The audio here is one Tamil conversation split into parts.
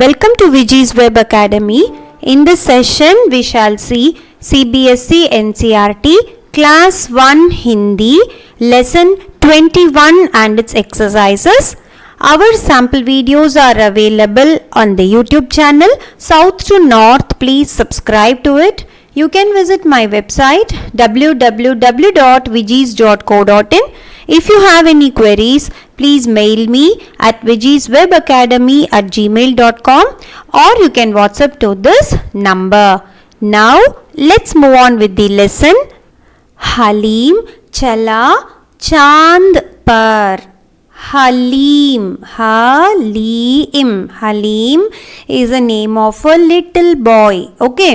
Welcome to Viji's Web Academy. In this session, we shall see CBSE NCERT Class 1 Hindi Lesson 21 and its exercises. Our sample videos are available on the YouTube channel. South to North, please subscribe to it. You can visit my website www.vijis.co.in. If you have any queries, please mail me at vijiswebacademy@gmail.com or you can WhatsApp to this number. Now, let's move on with the lesson. Halim chala chand par. Halim is a name of a little boy. Okay.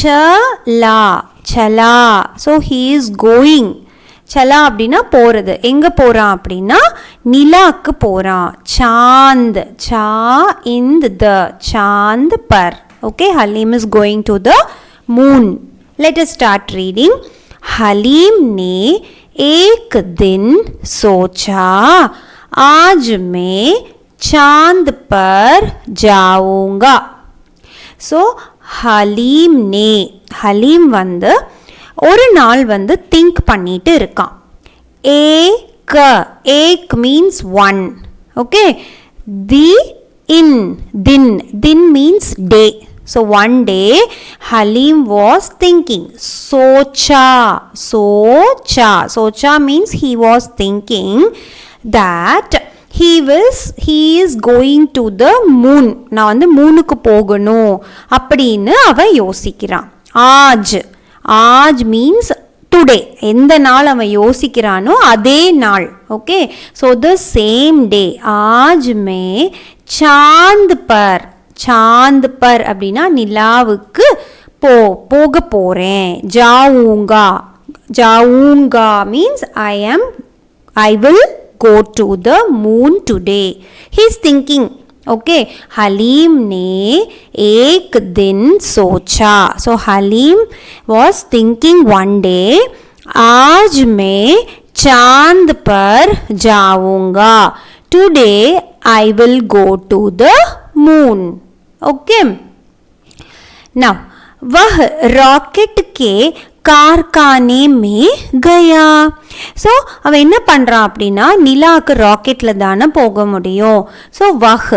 Chala. So he is going. Chala அப்படினா போறது. எங்க போறான் அப்படினா நிலாக்கு போறான். Chand. Cha in the Chand par. Okay, Halim is going to the moon. Let us start reading. Halim ने एक दिन सोचा आज मैं चांद पर जाऊंगा. So ஹலீம் வந்து ஒரு நாள் வந்து திங்க் பண்ணிட்டு இருக்கான். ஏக் means one. Okay, din means day. So one day Halim was thinking. Socha means he was thinking that he is going to the moon. நான் வந்து மூனுக்கு போகணும் அப்படின்னு அவன் யோசிக்கிறான். ஆஜ் மீன்ஸ் டுடே. எந்த நாள் அவன் யோசிக்கிறானோ அதே நாள். Okay, so the same day. ஆஜ் மே சாந்த் பர் அப்படின்னா நிலாவுக்கு போக போறேன். ஜாவுங்கா means I will go to the moon today. He is thinking. Okay, Halim ने एक दिन सोचा. So Halim was thinking one day, आज मैं चांद पर जाऊंगा. Today I will go to the moon. Okay. Now, वह रॉकेट के कारखाने में गया. ஸோ அவன் என்ன பண்ணுறான் அப்படின்னா நிலாவுக்கு ராக்கெட்டில் தானே போக முடியும். ஸோ வஹ்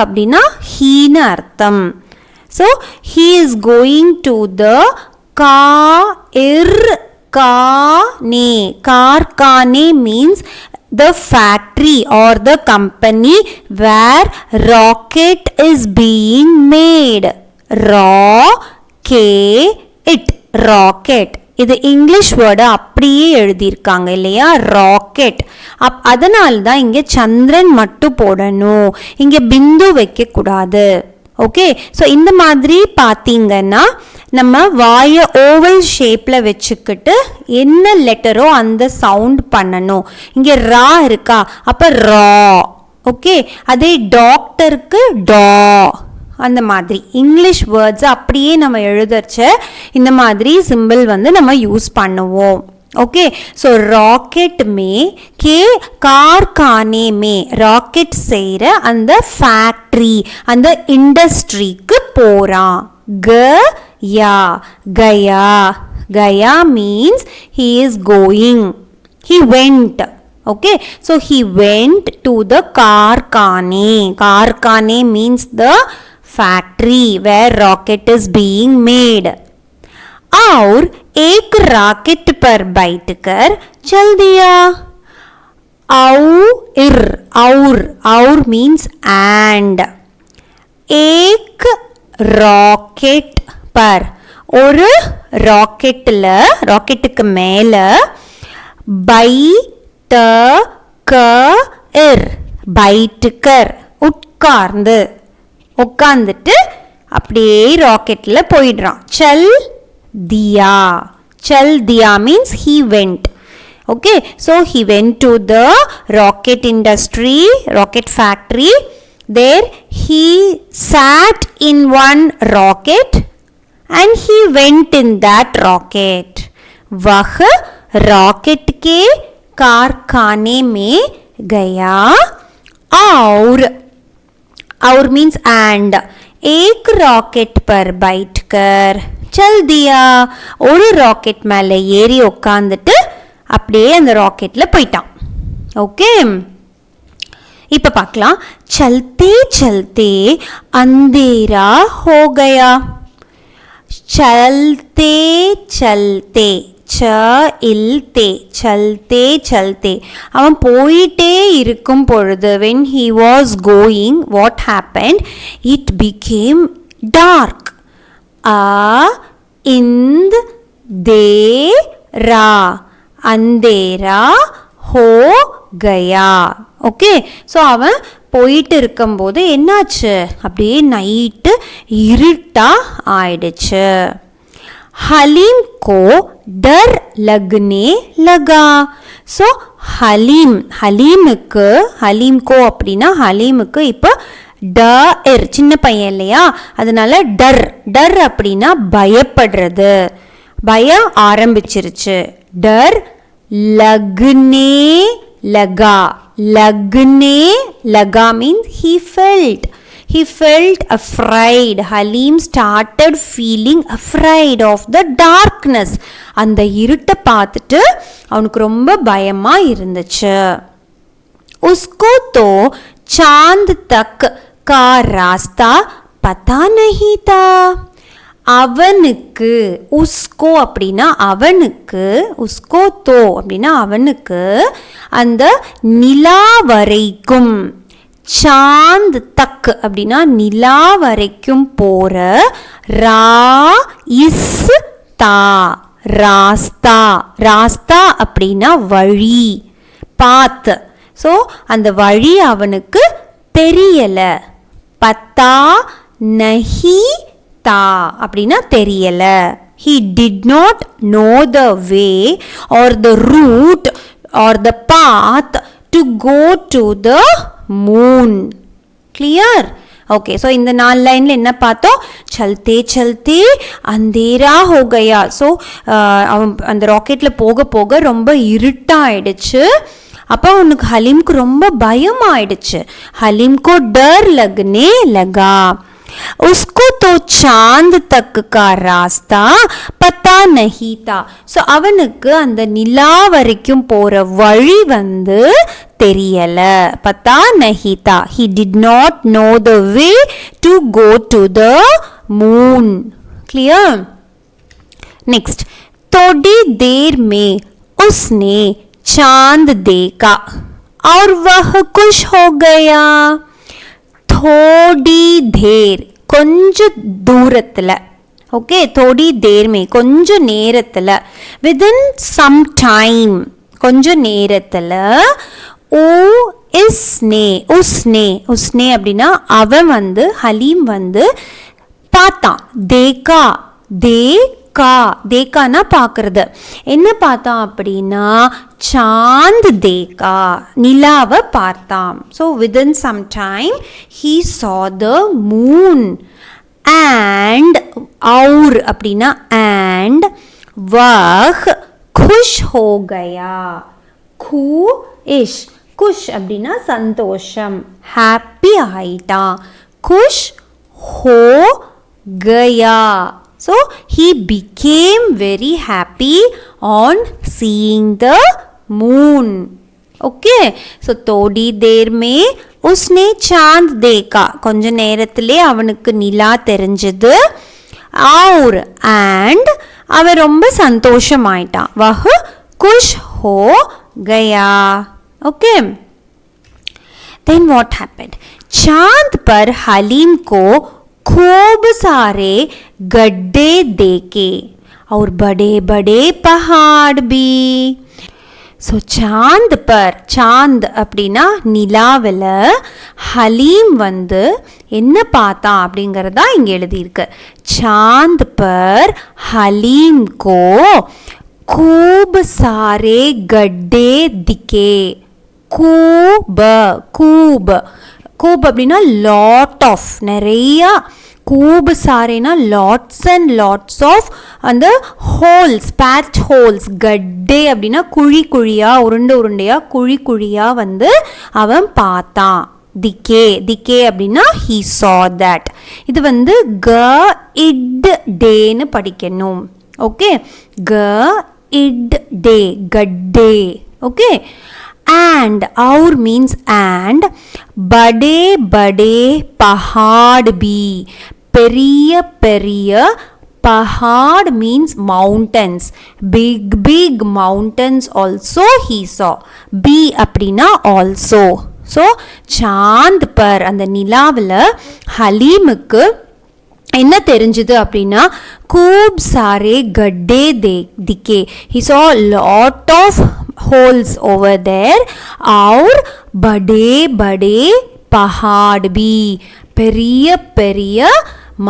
அப்படின்னா ஹீன்னு அர்த்தம். So he is going to the கார்கானே means the factory or the company where rocket is being made. Rocket இது இங்கிலீஷ் வேர்டு அப்படியே எழுதியிருக்காங்க இல்லையா, ராக்கெட். அதனால தான் இங்கே சந்திரன் மட்டும் போடணும், இங்கே பிந்து வைக்கக்கூடாது. ஓகே, ஸோ இந்த மாதிரி பார்த்தீங்கன்னா நம்ம வாயை ஓவல் ஷேப்பில் வச்சுக்கிட்டு என்ன லெட்டரோ அந்த சவுண்ட் பண்ணணும். இங்கே ரா இருக்கா, அப்போ ரா. ஓகே, அதே டாக்டருக்கு டா. அந்த மாதிரி இங்கிலீஷ் வேர்ட்ஸ் அப்படியே நம்ம எழுதச்ச இந்த மாதிரி சிம்பிள் வந்து நம்ம யூஸ் பண்ணுவோம். ஓகே, ஸோ ராக்கெட் கார்கானே ராக்கெட் செய்கிற அந்த ஃபேக்ட்ரி அந்த இண்டஸ்ட்ரிக்கு போகிறான். கயா means he is going. He went. Okay, so he went to the Karkhane means the factory where rocket is being made. और एक रॉकेट पर बैठकर चल दिया. और means and. एक रॉकेट पर ஒரு ராக்கெட்டுக்கு மேல बैठकर உட்கார்ந்துட்டு அப்படியே ராக்கெட்ல போயிடுறான். சல் தியா means he went. Okay, so he went to the rocket industry, rocket factory. There he sat in one rocket and he went in that rocket. वह रॉकेट के कारखाने में गया और और मीन्स and. एक रॉकेट पर बैठकर चल दिया. ஒரு ராக்கெட் மேலே ஏறி உட்காந்துட்டு அப்படியே அந்த ராக்கெட்ல போயிட்டான். ஓகே, இப்போ பார்க்கலாம். चलते चलते अंधेरा हो गया. चलते चलते चलते चलते चलते அவன் போயிட்டே இருக்கும் பொழுது when he was going, what happened? It became dark. अंधेरा हो गया. ஓகே, ஸோ அவன் போயிட்டு இருக்கும்போது என்னாச்சு? அப்படியே நைட்டு இருட்டா ஆயிடுச்சு. हलीम को डर लगने लगा. ஸோ ஹலீம் கோ அப்படின்னா ஹலீமுக்கு இப்போ டர், சின்ன பையன் இல்லையா, அதனால டர் அப்படின்னா பயப்படுறது, பயம் ஆரம்பிச்சிருச்சு. डर लगने लगा means he felt afraid. Halim started feeling afraid of the darkness. அந்த இருட்டை பார்த்துட்டு அவனுக்கு ரொம்ப பயமா இருந்துச்சு. उसको तो चांद तक का रास्ता पता नहीं था. அவனுக்கு, உஸ்கோ அப்படின்னா அவனுக்கு, உஸ்கோ தோ அப்படின்னா அவனுக்கு அந்த நிலா வரைக்கும், சாந்த் தக் அப்படின்னா நிலா வரைக்கும் போற ராஸ்தா அப்படின்னா வழி, பாத். ஸோ அந்த வழி அவனுக்கு தெரியல. பத்தா நஹி தா அப்படின்னா தெரியல. He did not know the way or the route or the path to go to the moon. Clear? Okay, so இந்த 4 லைன்ல என்ன பார்த்தோம்? चलते चलते अंधेरा हो गया. ஸோ அந்த ராக்கெட்ல போக போக ரொம்ப இருட்டாயிடுச்சு. அப்போ அவனுக்கு ஹலீம்க்கு ரொம்ப பயம் ஆயிடுச்சு. ஹலீம் को डर लगने लगा. उसको तो चांद तक का रास्ता पता नहीं था. ஸோ அவனுக்கு அந்த நிலா வரைக்கும் போற வழி வந்து தெரியல. பத்தா நஹி தா. He did not know the way to go to the moon. Clear? Next. थोड़ी देर में उसने चांद देखा और वह खुश हो गया. थोड़ी देर கொஞ்ச தூரத்துல, ஓகே, थोड़ी देर में கொஞ்ச நேரத்துல, within some time கொஞ்ச நேரத்துல, உஸ்னே அப்படின்னா அவன் வந்து, ஹலீம் வந்து பார்த்தான். தேக்கானா பார்க்கறது. என்ன பார்த்தான் அப்படின்னா சாந்த் தேக்கா, நிலாவை பார்த்தான். So within some time he saw the moon and और அப்படின்னா and वह खुश हो गया. குஷ் அப்படின்னா சந்தோஷம், ஹாப்பி ஆயிட்டான். குஷ் ஹோ Gaya. So he became very happy on seeing the moon. Okay, so थोड़ी देर में उसने चांद देखा. கொஞ்ச நேரத்திலே அவனுக்கு நிலா தெரிஞ்சது. और and அவன் ரொம்ப சந்தோஷமாயிட்டான். वह खुश हो गया. Okay, then what happened? चांद पर हलीम को खूब सारे गड्ढे देखे और बड़े बड़े पहाड़ भी. ஸோ சாந்த் அப்படின்னா நிலாவில் ஹலீம் வந்து என்ன பார்த்தான் அப்படிங்கிறதா இங்கே எழுதியிருக்கு. சாந்த் பர் ஹலீம் கோ खूब सारे गड्ढे दिखे. கூப் அப்படின்னா லாட் ஆஃப், நிறையா. கூப் சாரேனா லாட்ஸ் அண்ட் லாட்ஸ் ஆஃப் அந்த ஹோல்ஸ், பேட்ச் ஹோல்ஸ். கட்டே அப்படின்னா குழியா, உருண்டையா குழியா வந்து அவன் பார்த்தான். திக்கே அப்படின்னா he saw that. இது வந்து க இட் டேன்னு படிக்கணும். ஓகே, க இட் டே, கட்டே. Okay, and our means and bade bade pahad bhi, பெரிய பெரிய, pahad means mountains, big mountains also he saw. Be அப்படின்னா also. ஸோ சாந்த் பர், அந்த நிலாவில் ஹலீமுக்கு என்ன தெரிஞ்சுது அப்படின்னா खूब सारे गड्ढे दिखे. he saw lot of holes over there. और बड़े बड़े पहाड़ भी, பெரிய பெரிய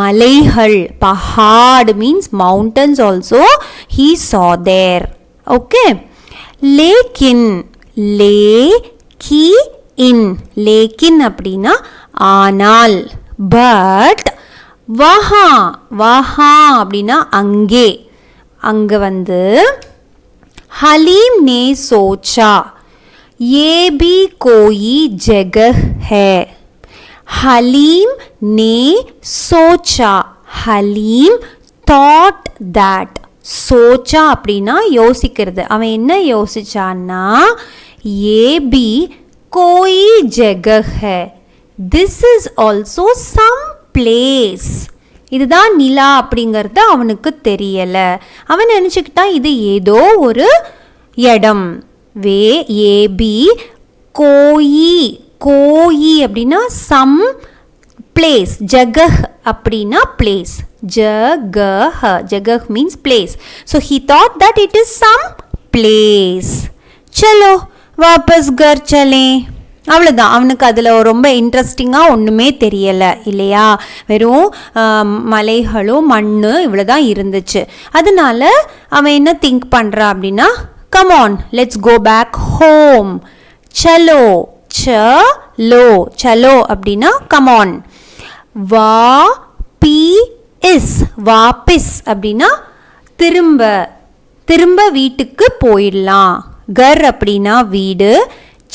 மலைகள். पहाड़ means mountains also he saw there. okay, लेकिन लेकिन அப்படின்னா ஆனால், பட் வஹா அப்படின்னா அங்கே வந்து ஹலீம் நே சோச்சா ये भी कोई जगह है. हलीम ने सोचा, हलीम thought that. சோச்சா அப்படின்னா யோசிக்கிறது. அவன் என்ன யோசிச்சான்னா ये भी कोई जगह है, this is also some place. இதுதான் நிலா அப்படிங்கிறது அவனுக்கு தெரியல. அவன் நினச்சிக்கிட்டான் இது ஏதோ ஒரு இடம். ஏபி கோயி அப்படின்னா சம் பிளேஸ். ஜகஹ் அப்படின்னா பிளேஸ். ஜகஹ் means place. So he thought that it is some place. சலோ வாபஸ் கர் சலே. அவ்வளோதான். அவனுக்கு அதில் ரொம்ப இன்ட்ரெஸ்டிங்காக ஒன்றுமே தெரியலை இல்லையா, வெறும் மலைகளும் மண் இவ்வளோதான் இருந்துச்சு. அதனால அவன் என்ன திங்க் பண்ணுறான் அப்படின்னா come on let's go back home. சலோ சலோ அப்படின்னா கம் ஆன். வாபிஸ் அப்படின்னா திரும்ப வீட்டுக்கு போயிடலாம். கர் அப்படின்னா வீடு,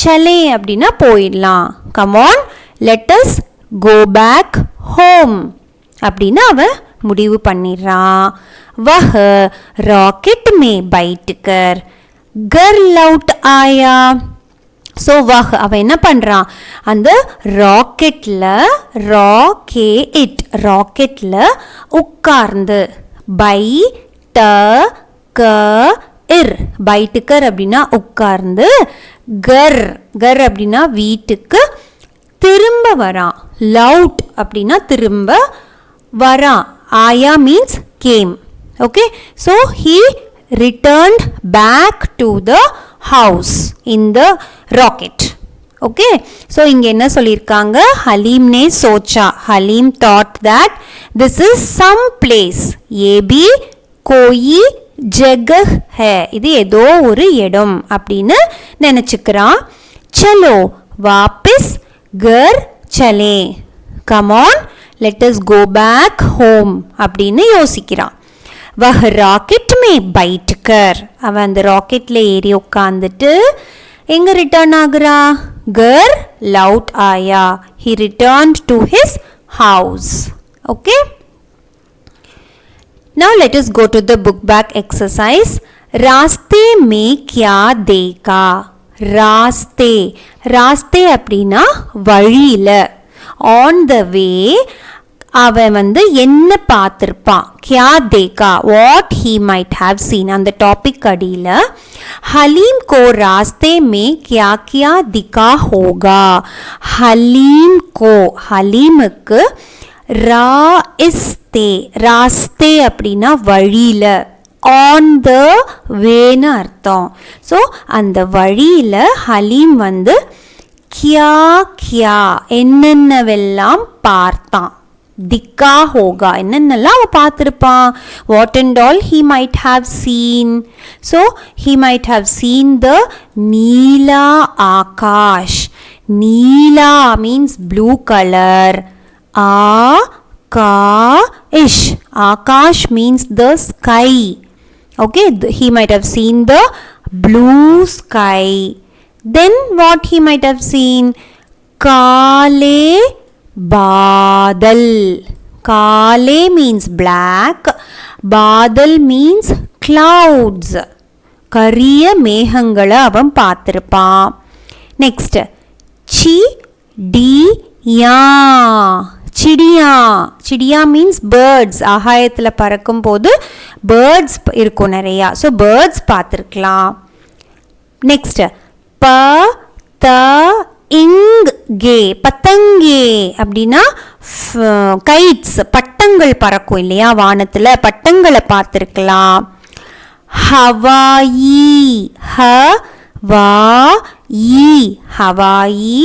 சலே அப்படின்னா போயிடலாம். Come on let us go back home அப்படின்னு அவன் முடிவு பண்ணிடுறான். வஹ ராக்கெட் மே பைட்கர் கர் லவுட் ஆயா. ஸோ வஹ் அவன் என்ன பண்ணுறான், அந்த ராக்கெட்டில் உட்கார்ந்து பைட்டுக்கர் அப்படின்னா உட்கார்ந்து, கர் அப்படின்னா வீட்டுக்கு திரும்ப வரான். லவுட் அப்படின்னா திரும்ப வரான். ஆயா means game. Okay, so he returned back to the house in the rocket. okay, so இங்க என்ன சொல்லிருக்காங்க, ஹலீம் நே சோச்சா, Haleem thought that this is some place, ये भी कोई जगह है, இது ஏதோ ஒரு இடம் அப்படின்னு நினைச்சுக்கிறான். चलो वापस घर चले, come on let us go back home அப்படின்னு யோசிக்கிறான். वह रॉकेट में बैठकर, அவன் அந்த ராக்கெட்ல ஏறி உட்கார்ந்துட்டு எங்க ரிட்டர்ன் ஆகுறா, घर लौट आया, he returned to his house. okay, now let us go to the book back exercise. रास्ते में क्या देखा, ராஸ்தே அப்படின்னா வழியில, on the way அவன் வந்து என்ன பார்த்திருப்பான், क्या देखा what he might have seen, அந்த டாபிக் அடியில ஹலீம் को रास्ते में क्या क्या दिखा होगा, ஹலீமுக்கு ராஸ்தே அப்படின்னா வழியில, ஆன் த வேன்னு அர்த்தம். ஸோ அந்த வழியில ஹலீம் வந்து கியா என்னென்னவெல்லாம் பார்த்தான், திக்கா ஹோகா என்னென்னலாம் அவன் பார்த்துருப்பான், what and all he might have seen. So he might have seen the நீலா ஆகாஷ், நீலா மீன்ஸ் ப்ளூ கலர், ஆகாஷ் means the sky. okay, he might have seen the blue sky. Then what he might have seen, काले बादल. काले means black, बादल means clouds. கரிய மேகங்களை அவன் பார்த்திருப்பான். நெக்ஸ்ட் சிடியா. சிடியா, சிடியா மீன்ஸ் பேர்ட்ஸ். ஆகாயத்தில் பறக்கும் போது பேர்ட்ஸ் இருக்கும் நிறையா. ஸோ பேர்ட்ஸ் பார்த்துருக்கலாம். நெக்ஸ்ட் பதங்கே. பத்தங்கே அப்படின்னா கைட்ஸ், பட்டங்கள் பறக்கும் இல்லையா வானத்தில், பட்டங்களை பார்த்துருக்கலாம். ஹவாயி. ஹவாயி, ஹவாயி.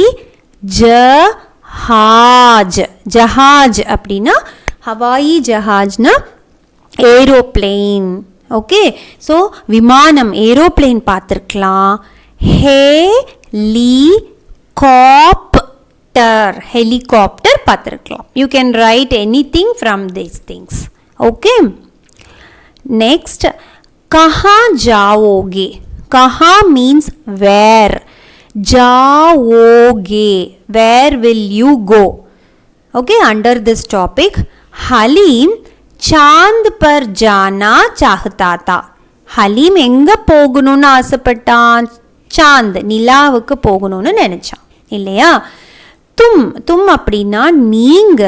ஜஹாஜ். ஜஹாஜ் அப்படின்னா ஹவாயி ஜஹாஜ்னா ஏரோப்ளேன். ஓகே, ஸோ விமானம் ஏரோப்ளேன் பார்த்துருக்கலாம். ஹெலிகாப்டர். ஹெலிகாப்டர் பார்த்துருக்கலாம். You can write anything from these things. Okay, next कहाँ जाओगे. कहाँ means where. जाओगे, where will you go. Okay, under this topic haleem चांद पर जाना चाहता था. हलीम எங்க போகணும்னு ஆசைப்பட்டான்? சாந்த், நிலாவுக்கு போகணும்னு நினைச்சான் இல்லையா. தும் அப்படின்னா நீங்க.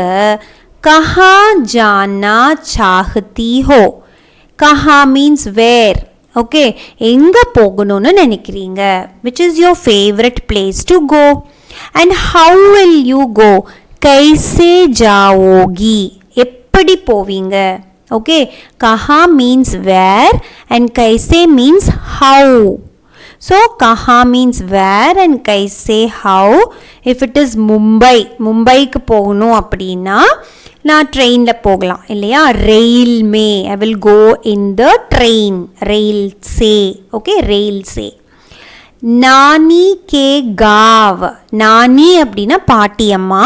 कहाँ जाना चाहती हो. कहाँ means where. ஓகே, எங்கே போகணும்னு நினைக்கிறீங்க, which is your favorite place to go. and how will you go. कैसे जाओगी, எப்படி போவீங்க. ஓகே, कहाँ means where and कैसे means how. so कहाँ means where and कैसे how. if it is Mumbai, மும்பைக்கு போகணும் அப்படின்னா நான் ட்ரெயினில் போகலாம் இல்லையா. ரெயில் மே, I will go in the train. Rail சே. ஓகே, ரெயில் சே. நானி கே காவ். நானி அப்படின்னா பாட்டி அம்மா,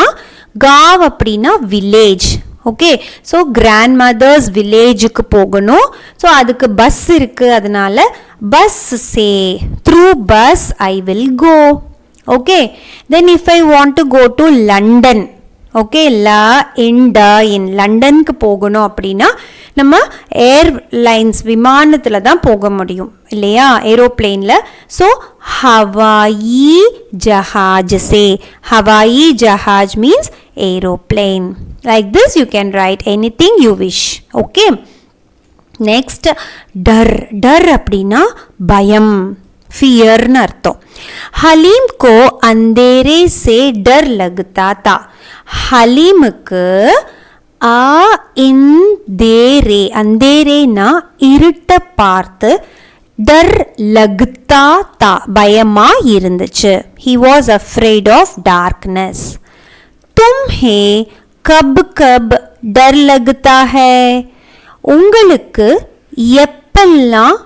காவ் அப்படின்னா village. Okay, so grand mother's வில்லேஜுக்கு போகணும். ஸோ அதுக்கு பஸ் இருக்குது, அதனால பஸ் சே. Through bus I will go. Okay, then if I want to go to London. Okay, in லண்டனுக்கு போகணும் அப்படின்னா நம்ம ஏர்லைன்ஸ் விமானத்தில் தான் போக முடியும் இல்லையா, ஏரோப்ளேனில். ஸோ ஹவாயி ஜஹாஜ் சே. ஹவாயி ஜஹாஜ் means aeroplane. Like this you can write anything you wish. Okay, next டர். டர் அப்படின்னா பயம், ஃபியர்னு அர்த்தம். हलीम को अंधेरे से डर लगता था. ஹலீமுக்கு अंधेरे, अंधेरेना இருட்ட பார்த்து, डर लगता था பயமா இருந்துச்சு. he was afraid of darkness. तुम्हें कब कब डर लगता है. உங்களுக்கு எப்பெல்லாம்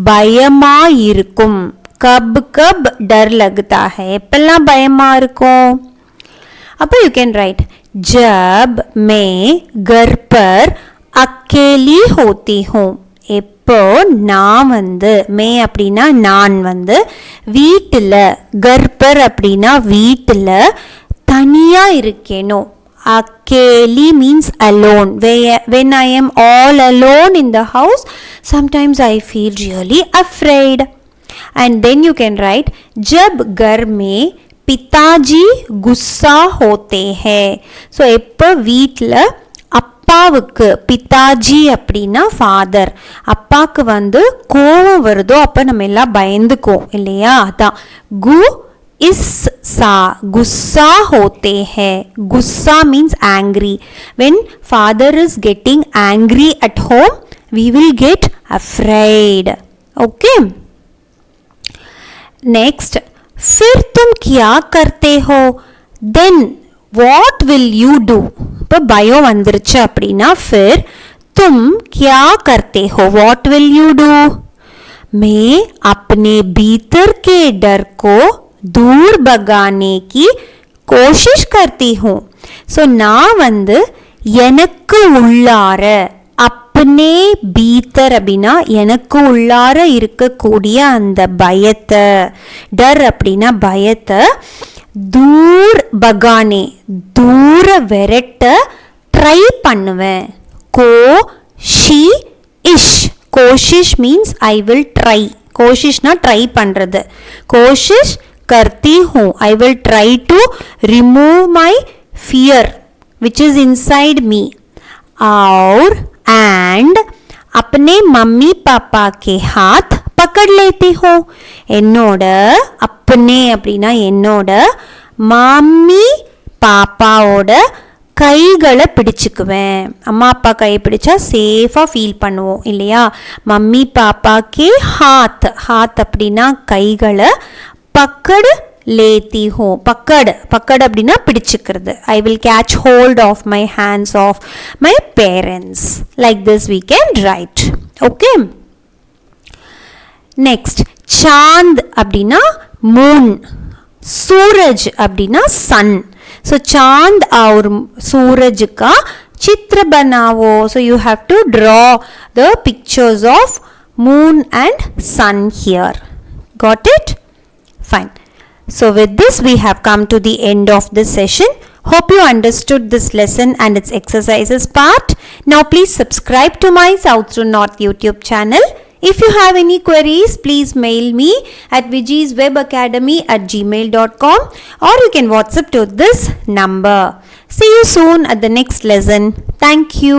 பயமா இருக்கும். कब कब डर लगता है, எப்பெல்லாம் பயமா இருக்கும். அப்போ யூ கேன் ரைட் जब मैं घर पर अकेली होती हूँ. எப்போ நான் மே அப்படின்னா நான் வீட்டில், கர்ப்பர் அப்படின்னா வீட்டில் தனியாக இருக்கேனோ. அக்கேலி means alone. when I am all alone in the house, sometimes I feel really afraid. and then you can write जब घर में पिताजी गुस्सा होते हैं. ஸோ எப்போ வீட்டில் அப்பாவுக்கு, பிதாஜி அப்படின்னா ஃபாதர், அப்பாவுக்கு கோபம் வருதோ அப்போ நம்ம எல்லாம் பயந்துக்கோம் இல்லையா. அதான் கு इस सा, गुस्सा होते हैं. गुस्सा means angry. when father is getting angry at home, we will get afraid. okay, next फिर तुम क्या करते हो. then what will you do. இப்போ பயம் வந்துருச்சு அப்படின்னா फिर तुम क्या करते हो, what will you do. मैं अपने भीतर के डर को दूर भगाने की कोशिश करती हूँ. ஸோ நான் எனக்கு உள்ளார, अपने भीतर அப்படின்னா எனக்கு உள்ளார இருக்கக்கூடிய அந்த பயத்தை, டர் அப்படின்னா பயத்தை தூர் பகானே, தூர விரட்ட ட்ரை பண்ணுவேன். கோஷிஷ், கோஷிஷ் மீன்ஸ் ஐ வில் ட்ரை. கோஷிஷ்னா ட்ரை பண்ணுறது. கோஷிஷ் करती हूँ, I will try to remove my fear which is inside me. और and अपने मम्मी पापा के हाथ पकड़ लेती हूँ. என்னோட अपने அப்படின்னா என்னோட மம்மி பாப்பாவோட கைகளை பிடிச்சுக்குவேன். அம்மா அப்பா கையை பிடிச்சா சேஃபாக ஃபீல் பண்ணுவோம் இல்லையா? மம்மி பாப்பா கே ஹாத், ஹாத் அப்படின்னா கைகளை, பக்கடு லேத்தி ஹோ, பக்கடு, பக்கடு அப்படின்னா பிடிச்சுக்கிறது. I will catch hold of my hands of my parents. Like this we can write. Okay, next சாந்த் அப்படின்னா மூன், सूरज அப்படின்னா சன். ஸோ சாந்த் और सूरज का चित्र बनाओ. So you have to draw the pictures of moon and sun here. Got it? Fine. So with this we have come to the end of this session. Hope you understood this lesson and its exercises part. Now please subscribe to my South to North YouTube channel. If you have any queries, please mail me at vijiswebacademy@gmail.com or you can WhatsApp to this number. See you soon at the next lesson. Thank you.